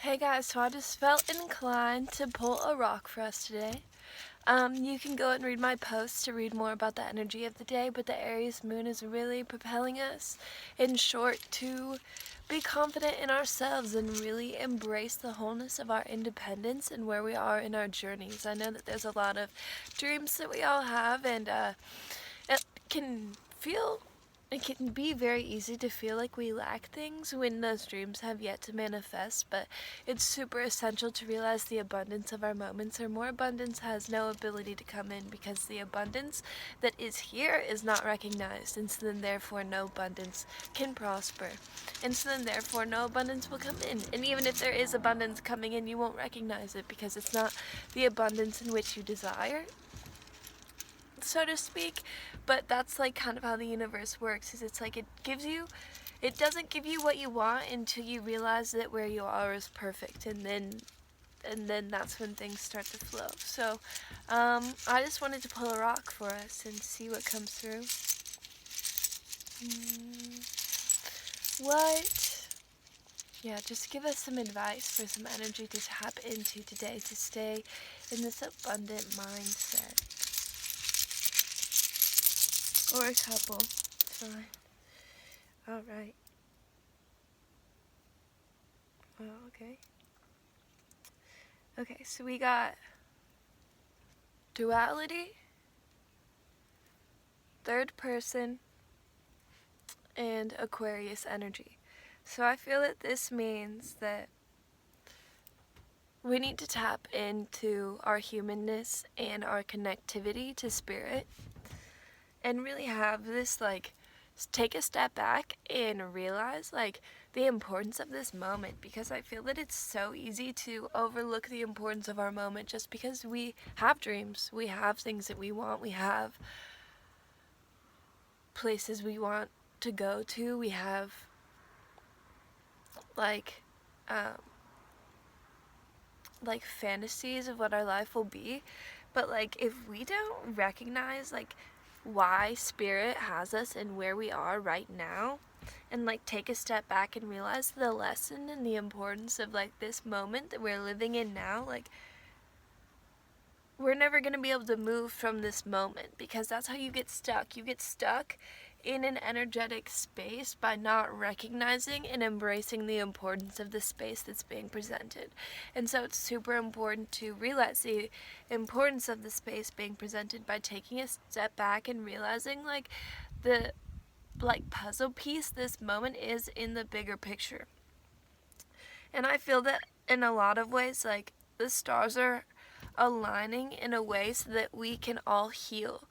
Hey guys, so I just felt inclined to pull a rock for us today. You can go and read my post to read more about the energy of the day, but the Aries moon is really propelling us, in short, to be confident in ourselves and really embrace the wholeness of our independence and where we are in our journeys. I know that there's a lot of dreams that we all have, and it can feel it can be very easy to feel like we lack things when those dreams have yet to manifest, but it's super essential to realize the abundance of our moments, or more abundance has no ability to come in because the abundance that is here is not recognized, and so then therefore no abundance can prosper. And so then therefore no abundance will come in. And even if there is abundance coming in, you won't recognize it because it's not the abundance in which you desire, so to speak. But that's like kind of how the universe works, is it's like it doesn't give you what you want until you realize that where you are is perfect, and then that's when things start to flow. So I just wanted to pull a rock for us and see what comes through. What? Yeah, just give us some advice for some energy to tap into today to stay in this abundant mindset. Or a couple. It's fine. Alright. Oh, okay. Okay, so we got duality, third person, and Aquarius energy. So I feel that this means that we need to tap into our humanness and our connectivity to spirit and really have this, like, take a step back and realize, like, the importance of this moment, because I feel that it's so easy to overlook the importance of our moment just because we have dreams, we have things that we want, we have places we want to go to, we have like fantasies of what our life will be. But like, if we don't recognize like why spirit has us and where we are right now, and like take a step back and realize the lesson and the importance of like this moment that we're living in now, like, we're never going to be able to move from this moment, because that's how you get stuck. You get stuck in an energetic space by not recognizing and embracing the importance of the space that's being presented. And so it's super important to realize the importance of the space being presented by taking a step back and realizing like the puzzle piece this moment is in the bigger picture. And I feel that in a lot of ways, like, the stars are aligning in a way so that we can all heal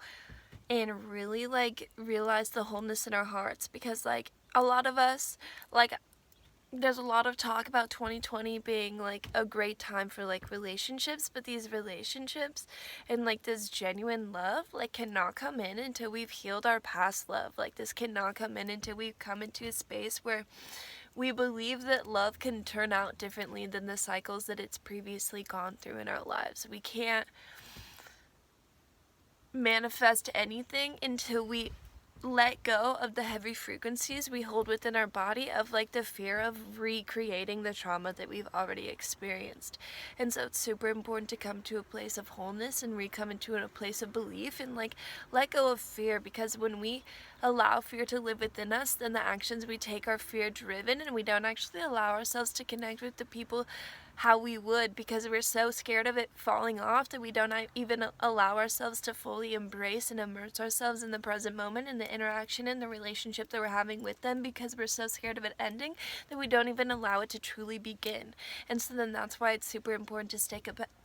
and really like realize the wholeness in our hearts. Because like a lot of us, like, there's a lot of talk about 2020 being like a great time for like relationships, but these relationships and like this genuine love like cannot come in until we've healed our past love. Like, this cannot come in until we've come into a space where we believe that love can turn out differently than the cycles that it's previously gone through in our lives. We can't manifest anything until we let go of the heavy frequencies we hold within our body of like the fear of recreating the trauma that we've already experienced. And so it's super important to come to a place of wholeness and come into a place of belief and like let go of fear, because when we allow fear to live within us, then the actions we take are fear driven, and we don't actually allow ourselves to connect with the people how we would, because we're so scared of it falling off that we don't even allow ourselves to fully embrace and immerse ourselves in the present moment and the interaction and the relationship that we're having with them, because we're so scared of it ending that we don't even allow it to truly begin. And so then that's why it's super important to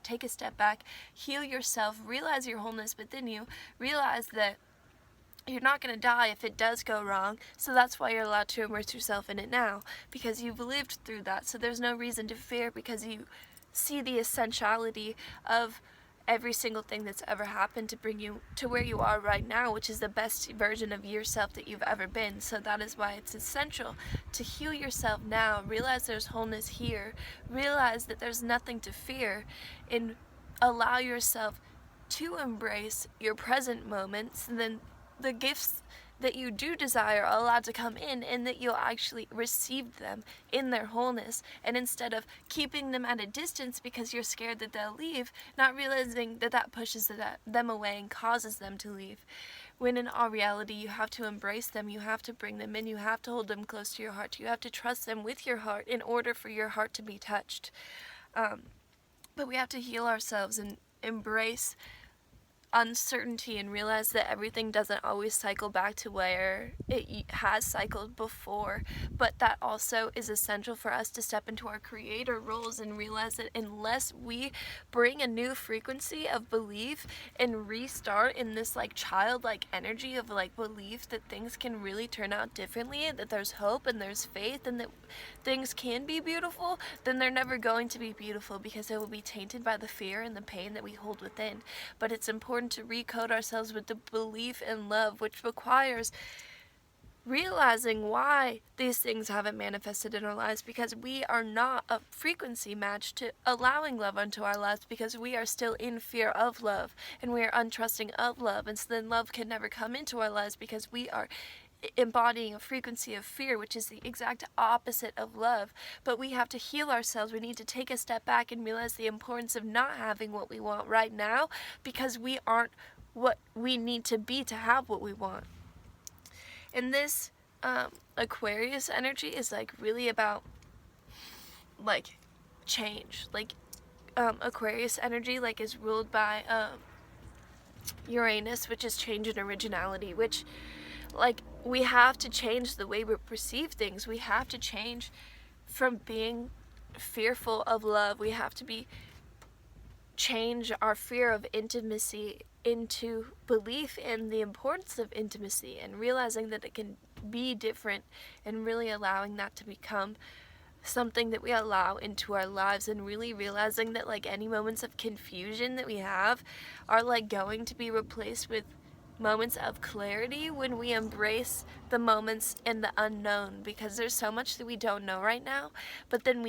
take a step back, heal yourself, realize your wholeness within you, realize that you're not going to die if it does go wrong, so that's why you're allowed to immerse yourself in it now, because you've lived through that, so there's no reason to fear, because you see the essentiality of every single thing that's ever happened to bring you to where you are right now, which is the best version of yourself that you've ever been. So that is why it's essential to heal yourself now, realize there's wholeness here, realize that there's nothing to fear, and allow yourself to embrace your present moments, and then the gifts that you do desire are allowed to come in, and that you'll actually receive them in their wholeness. And instead of keeping them at a distance because you're scared that they'll leave, not realizing that that pushes them away and causes them to leave. When in all reality, you have to embrace them, you have to bring them in, you have to hold them close to your heart, you have to trust them with your heart in order for your heart to be touched. But we have to heal ourselves and embrace uncertainty and realize that everything doesn't always cycle back to where it has cycled before, but that also is essential for us to step into our creator roles and realize that unless we bring a new frequency of belief and restart in this like childlike energy of like belief that things can really turn out differently, that there's hope and there's faith and that things can be beautiful, then they're never going to be beautiful because it will be tainted by the fear and the pain that we hold within. But it's important to recode ourselves with the belief and love, which requires realizing why these things haven't manifested in our lives, because we are not a frequency match to allowing love into our lives, because we are still in fear of love and we are untrusting of love, and so then love can never come into our lives because we are embodying a frequency of fear, which is the exact opposite of love. But we have to heal ourselves. We need to take a step back and realize the importance of not having what we want right now, because we aren't what we need to be to have what we want. And this Aquarius energy is like really about like change. Like Aquarius energy like is ruled by Uranus, which is change and originality, which like we have to change the way we perceive things. We have to change from being fearful of love. We have to change our fear of intimacy into belief in the importance of intimacy and realizing that it can be different, and really allowing that to become something that we allow into our lives, and really realizing that like any moments of confusion that we have are like going to be replaced with moments of clarity when we embrace the moments in the unknown, because there's so much that we don't know right now. But then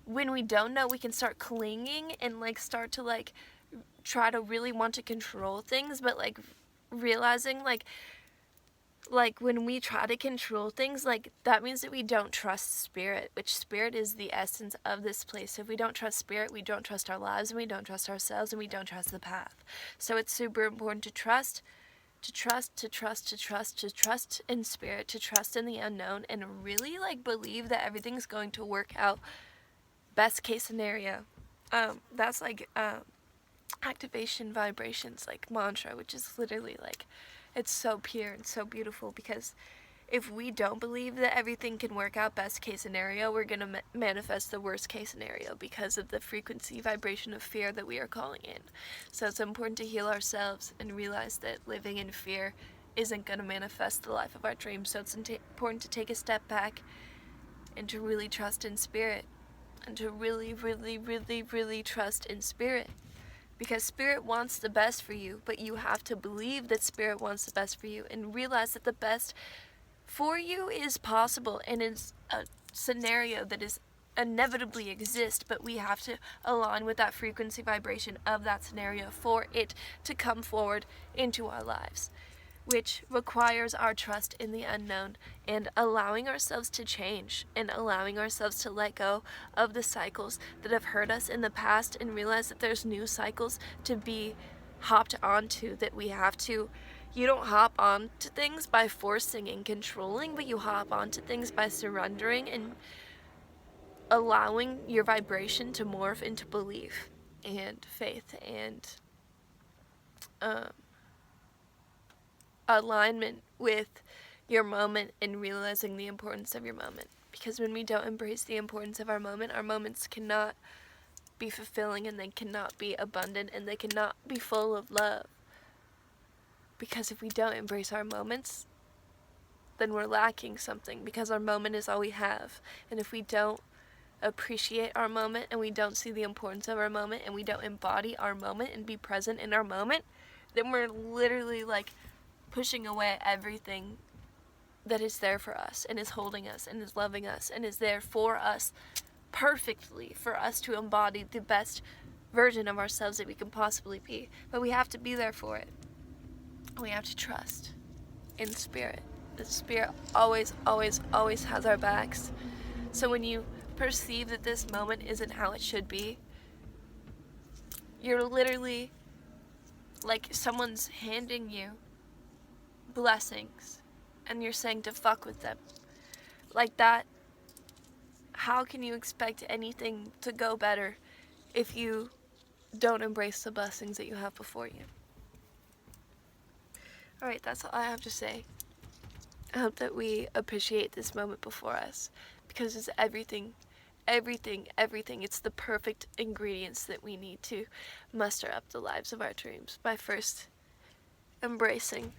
when we don't know, we can start clinging and like start to like try to really want to control things, but like realizing like when we try to control things, like that means that we don't trust spirit, which spirit is the essence of this place. So if we don't trust spirit, we don't trust our lives, and we don't trust ourselves, and we don't trust the path. So it's super important to trust in spirit, to trust in the unknown, and really like believe that everything's going to work out best case scenario. That's like activation vibrations like mantra, which is literally like, it's so pure and so beautiful, because if we don't believe that everything can work out best case scenario, we're going to manifest the worst case scenario because of the frequency vibration of fear that we are calling in. So it's important to heal ourselves and realize that living in fear isn't going to manifest the life of our dreams. So it's important to take a step back and to really trust in spirit, and to really, really, really, really trust in spirit. Because spirit wants the best for you, but you have to believe that spirit wants the best for you, and realize that the best for you is possible and is a scenario that is inevitably exist, but we have to align with that frequency vibration of that scenario for it to come forward into our lives, which requires our trust in the unknown and allowing ourselves to change and allowing ourselves to let go of the cycles that have hurt us in the past, and realize that there's new cycles to be hopped onto, that we have to. You don't hop on to things by forcing and controlling, but you hop onto things by surrendering and allowing your vibration to morph into belief and faith and alignment with your moment, and realizing the importance of your moment. Because when we don't embrace the importance of our moments cannot be fulfilling, and they cannot be abundant, and they cannot be full of love. Because if we don't embrace our moments, then we're lacking something, because our moment is all we have. And if we don't appreciate our moment, and we don't see the importance of our moment, and we don't embody our moment and be present in our moment, then we're literally like pushing away everything that is there for us and is holding us and is loving us and is there for us perfectly, for us to embody the best version of ourselves that we can possibly be. But we have to be there for it. We have to trust. in spirit. The spirit always, always, always has our backs. So when you perceive that this moment isn't how it should be, you're literally like someone's handing you blessings and you're saying to fuck with them. Like that, how can you expect anything to go better if you don't embrace the blessings that you have before you? Alright, that's all I have to say. I hope that we appreciate this moment before us, because it's everything, everything, everything. It's the perfect ingredients that we need to muster up the lives of our dreams by first embracing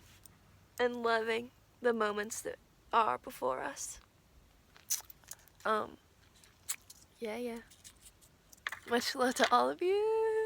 and loving the moments that are before us. Yeah. Much love to all of you.